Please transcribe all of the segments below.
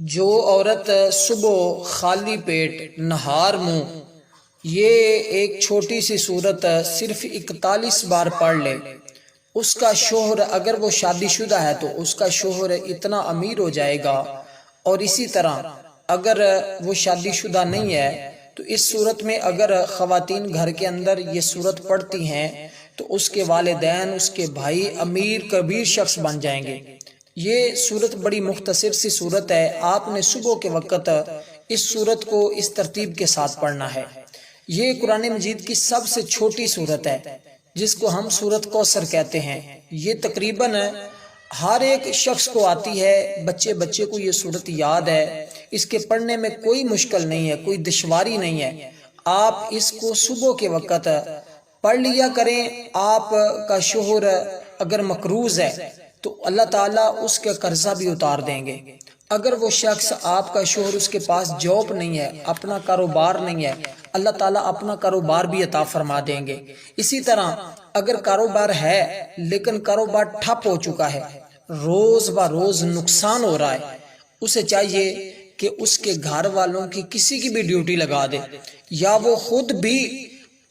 جو عورت صبح خالی پیٹ نہار منہ یہ ایک چھوٹی سی صورت صرف 41 بار پڑھ لے، اس کا شوہر اگر وہ شادی شدہ ہے تو اس کا شوہر اتنا امیر ہو جائے گا، اور اسی طرح اگر وہ شادی شدہ نہیں ہے تو اس صورت میں اگر خواتین گھر کے اندر یہ صورت پڑھتی ہیں تو اس کے والدین، اس کے بھائی امیر کبیر شخص بن جائیں گے۔ یہ صورت بڑی مختصر سی صورت ہے، آپ نے صبح کے وقت اس صورت کو اس ترتیب کے ساتھ پڑھنا ہے۔ یہ قرآن مجید کی سب سے چھوٹی صورت ہے جس کو ہم سورۃ کوثر کہتے ہیں۔ یہ تقریباً ہر ایک شخص کو آتی ہے، بچے کو یہ صورت یاد ہے، اس کے پڑھنے میں کوئی مشکل نہیں ہے، کوئی دشواری نہیں ہے۔ آپ اس کو صبح کے وقت پڑھ لیا کریں۔ آپ کا شوہر اگر مقروض ہے تو اللہ تعالیٰ اس کا قرضہ بھی اتار دیں گے۔ اگر وہ شخص آپ کا شوہر اس کے پاس جاب نہیں ہے، اپنا کاروبار نہیں ہے، اللہ تعالیٰ اپنا کاروبار بھی عطا فرما دیں گے۔ اسی طرح اگر کاروبار ہے لیکن کاروبار ٹھپ ہو چکا ہے، روز بروز نقصان ہو رہا ہے، اسے چاہیے کہ اس کے گھر والوں کی کسی کی بھی ڈیوٹی لگا دے، یا وہ خود بھی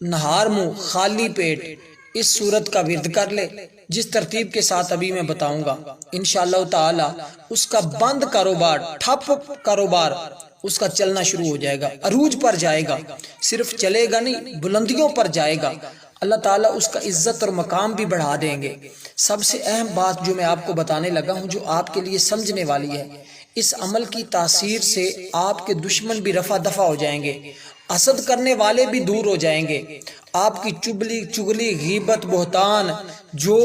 نہار منہ خالی پیٹ اس صورت کا ورد کر لے جس ترتیب کے ساتھ ابھی میں بتاؤں گا۔ انشاءاللہ تعالی اس کا بند کاروبار، ٹھپ کاروبار اس کا چلنا شروع ہو جائے گا، عروج پر جائے گا، صرف چلے گا نہیں بلندیوں پر جائے گا۔ اللہ تعالیٰ اس کا عزت اور مقام بھی بڑھا دیں گے۔ سب سے اہم بات جو میں آپ کو بتانے لگا ہوں، جو آپ کے لیے سمجھنے والی ہے، اس عمل کی تاثیر سے آپ کے دشمن بھی رفع دفع ہو جائیں گے، حسد کرنے والے بھی دور ہو جائیں گے، آپ کی چگلی غیبت بہتان جو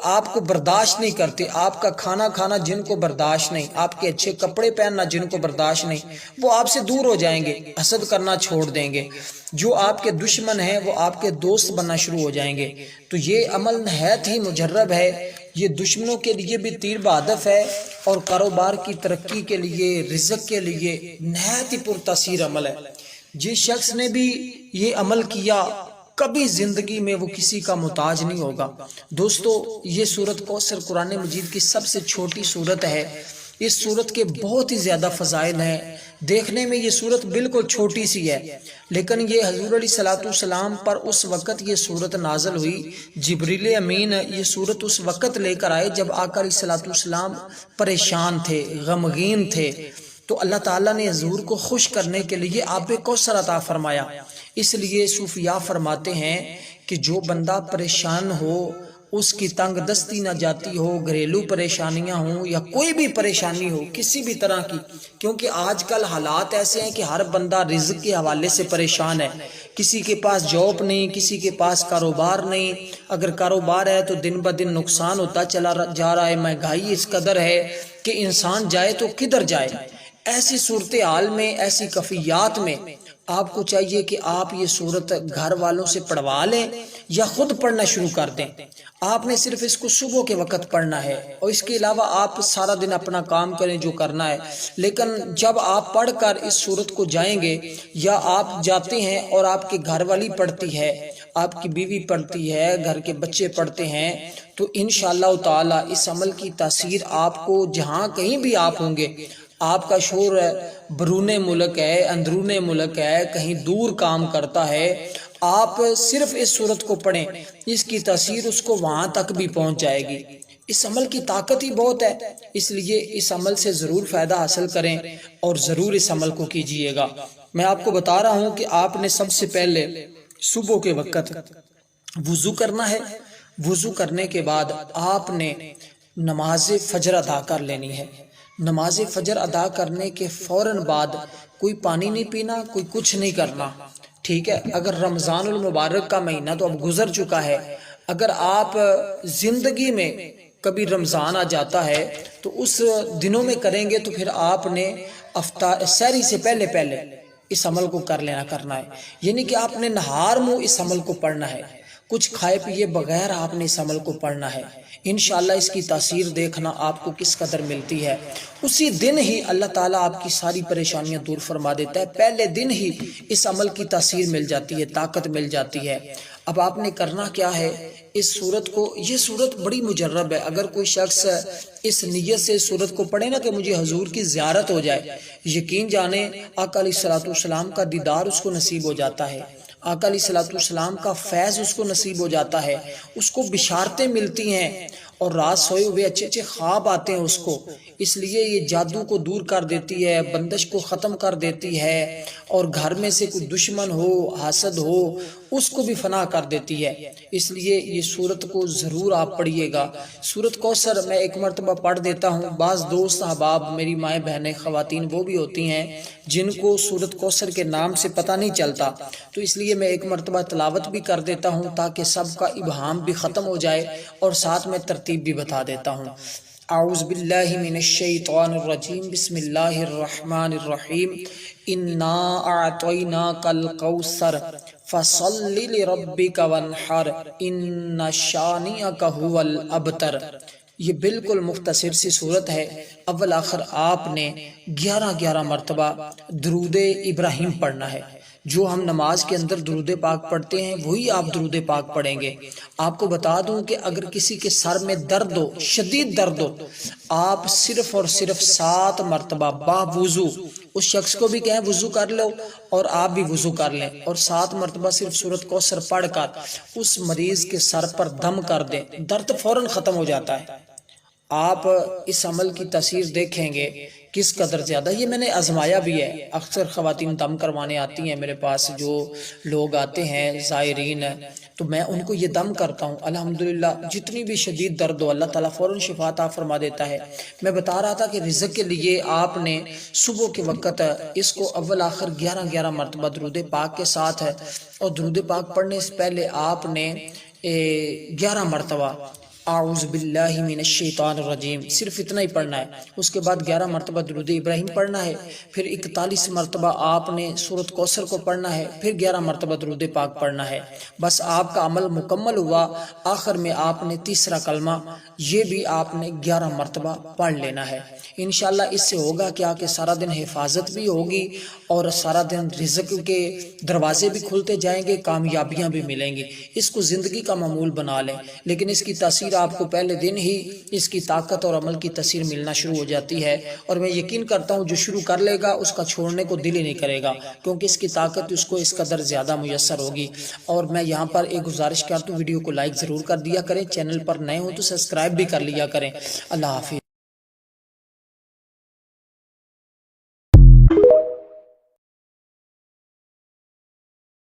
آپ کو برداشت نہیں کرتے، آپ کا کھانا کھانا جن کو برداشت نہیں، آپ کے اچھے کپڑے پہننا جن کو برداشت نہیں، وہ آپ سے دور ہو جائیں گے، حسد کرنا چھوڑ دیں گے۔ جو آپ کے دشمن ہیں وہ آپ کے دوست بننا شروع ہو جائیں گے۔ تو یہ عمل نہایت ہی مجرب ہے، یہ دشمنوں کے لیے بھی تیر بہدف ہے، اور کاروبار کی ترقی کے لیے، رزق کے لیے نہایت ہی پرتاثیر عمل ہے۔ جس شخص نے بھی یہ عمل کیا کبھی زندگی میں وہ کسی کا محتاج نہیں ہوگا۔ دوستو، یہ سورۃ کوثر قرآن مجید کی سب سے چھوٹی سورت ہے۔ اس سورت کے بہت ہی زیادہ فضائل ہیں۔ دیکھنے میں یہ سورت بالکل چھوٹی سی ہے، لیکن یہ حضور علیہ الصلوۃ والسلام پر اس وقت یہ سورت نازل ہوئی، جبریل امین یہ سورت اس وقت لے کر آئے جب آقا علیہ الصلوۃ والسلام پریشان تھے، غمگین تھے، تو اللہ تعالیٰ نے حضور کو خوش کرنے کے لیے آب کوثر عطا فرمایا۔ اس لیے صوفیاء فرماتے ہیں کہ جو بندہ پریشان ہو، اس کی تنگ دستی نہ جاتی ہو، گھریلو پریشانیاں ہوں یا کوئی بھی پریشانی ہو کسی بھی طرح کی، کیونکہ آج کل حالات ایسے ہیں کہ ہر بندہ رزق کے حوالے سے پریشان ہے، کسی کے پاس جاب نہیں، کسی کے پاس کاروبار نہیں، اگر کاروبار ہے تو دن بدن نقصان ہوتا چلا جا رہا ہے، مہنگائی اس قدر ہے کہ انسان جائے تو کدھر جائے۔ ایسی صورتحال میں، ایسی کفیات میں آپ کو چاہیے کہ آپ یہ صورت گھر والوں سے پڑھوا لیں یا خود پڑھنا شروع کر دیں۔ آپ نے صرف اس کو صبح کے وقت پڑھنا ہے، اور اس کے علاوہ آپ سارا دن اپنا کام کریں جو کرنا ہے، لیکن جب آپ پڑھ کر اس صورت کو جائیں گے، یا آپ جاتے ہیں اور آپ کے گھر والی پڑھتی ہے، آپ کی بیوی پڑھتی ہے، گھر کے بچے پڑھتے ہیں، تو انشاءاللہ تعالی اس عمل کی تاثیر آپ کو جہاں کہیں بھی آپ ہوں گے، آپ کا شوہر برون ملک ہے، اندرون ملک ہے، کہیں دور کام کرتا ہے، آپ صرف اس صورت کو پڑھیں، اس کی تاثیر اس کو وہاں تک بھی پہنچ جائے گی۔ اس عمل کی طاقت ہی بہت ہے، اس لیے اس عمل سے ضرور فائدہ حاصل کریں اور ضرور اس عمل کو کیجیے گا۔ میں آپ کو بتا رہا ہوں کہ آپ نے سب سے پہلے صبح کے وقت وضو کرنا ہے۔ وضو کرنے کے بعد آپ نے نماز فجر ادا کر لینی ہے۔ نماز فجر ادا کرنے کے فوراً بعد کوئی پانی نہیں پینا، کوئی کچھ نہیں کرنا، ٹھیک ہے؟ اگر رمضان المبارک کا مہینہ تو اب گزر چکا ہے، اگر آپ زندگی میں کبھی رمضان آ جاتا ہے تو اس دنوں میں کریں گے تو پھر آپ نے سحری سے پہلے اس عمل کو کرنا ہے، یعنی کہ آپ نے نہار منہ اس عمل کو پڑھنا ہے، کچھ کھائے پیے بغیر آپ نے اس عمل کو پڑھنا ہے۔ انشاءاللہ اس کی تاثیر دیکھنا آپ کو کس قدر ملتی ہے۔ اسی دن ہی اللہ تعالیٰ آپ کی ساری پریشانیاں دور فرما دیتا ہے، پہلے دن ہی اس عمل کی تاثیر مل جاتی ہے، طاقت مل جاتی ہے۔ اب آپ نے کرنا کیا ہے، اس صورت کو، یہ صورت بڑی مجرب ہے. اگر کوئی شخص اس نیت سے صورت کو پڑھے نا کہ مجھے حضور کی زیارت ہو جائے، یقین جانے آقا علیہ الصلوۃ والسلام کا دیدار اس کو نصیب ہو جاتا ہے، آقا علیہ الصلوۃ والسلام کا فیض اس کو نصیب ہو جاتا ہے، اس کو بشارتیں ملتی ہیں اور رات سوئے ہوئے اچھے اچھے خواب آتے ہیں اس کو. اس لیے یہ جادو کو دور کر دیتی ہے، بندش کو ختم کر دیتی ہے، اور گھر میں سے کوئی دشمن ہو، حاسد ہو، اس کو بھی فنا کر دیتی ہے. اس لیے یہ سورت کو ضرور آپ پڑھیے گا. سورت کوثر میں ایک مرتبہ پڑھ دیتا ہوں. بعض دوست احباب، میری مائیں بہنیں خواتین وہ بھی ہوتی ہیں جن کو سورت کوثر کے نام سے پتہ نہیں چلتا، تو اس لیے میں ایک مرتبہ تلاوت بھی کر دیتا ہوں تاکہ سب کا ابہام بھی ختم ہو جائے، اور ساتھ میں ترتیب بھی بتا دیتا ہوں. اعوذ باللہ من الشیطان الرجیم، بسم اللہ الرحمن الرحیم. انا اعطیناک الکوثر فصل لربک وانحر ان شانئک ھو الابتر. یہ بالکل مختصر سی صورت ہے. اول آخر آپ نے 11 مرتبہ درود ابراہیم پڑھنا ہے. جو ہم نماز کے اندر درود پاک پڑھتے ہیں وہی آپ درود پاک پڑھیں گے. آپ کو بتا دوں کہ اگر کسی کے سر میں درد ہو، شدید درد ہو، آپ صرف اور صرف 7 مرتبہ باوضو، اس شخص کو بھی کہیں وضو کر لو اور آپ بھی وضو کر لیں، اور 7 مرتبہ صرف سورت کوثر پڑھ کر اس مریض کے سر پر دم کر دیں، درد فوراً ختم ہو جاتا ہے. آپ اس عمل کی تاثیر دیکھیں گے کس قدر زیادہ. یہ میں نے آزمایا بھی ہے. اکثر خواتین دم کروانے آتی ہیں میرے پاس، جو لوگ آتے ہیں زائرین، تو میں ان کو یہ دم کرتا ہوں. الحمدللہ جتنی بھی شدید درد ہو اللہ تعالیٰ فوراً شفا عطا فرما دیتا ہے. میں بتا رہا تھا کہ رزق کے لیے آپ نے صبح کے وقت اس کو اول آخر 11 مرتبہ درود پاک کے ساتھ ہے، اور درود پاک پڑھنے سے پہلے آپ نے 11 مرتبہ اعوذ باللہ من الشیطان الرجیم صرف اتنا ہی پڑھنا ہے. اس کے بعد 11 مرتبہ درود ابراہیم پڑھنا ہے، پھر 41 مرتبہ آپ نے سورت کوثر کو پڑھنا ہے، پھر 11 مرتبہ درود پاک پڑھنا ہے. بس آپ کا عمل مکمل ہوا. آخر میں آپ نے تیسرا کلمہ یہ بھی آپ نے 11 مرتبہ پڑھ لینا ہے. انشاءاللہ اس سے ہوگا کیا کہ سارا دن حفاظت بھی ہوگی اور سارا دن رزق کے دروازے بھی کھلتے جائیں گے، کامیابیاں بھی ملیں گی. اس کو زندگی کا معمول بنا لیں. لیکن اس کی تاثیر آپ کو پہلے دن ہی اس کی طاقت اور عمل کی تاثیر ملنا شروع ہو جاتی ہے، اور میں یقین کرتا ہوں جو شروع کر لے گا اس کا چھوڑنے کو دل ہی نہیں کرے گا، کیونکہ اس کی طاقت اس کو اس قدر زیادہ میسر ہوگی. اور میں یہاں پر ایک گزارش کرتا ہوں، ویڈیو کو لائک ضرور کر دیا کریں، چینل پر نئے ہوں تو سبسکرائب بھی کر لیا کریں. اللہ حافظ.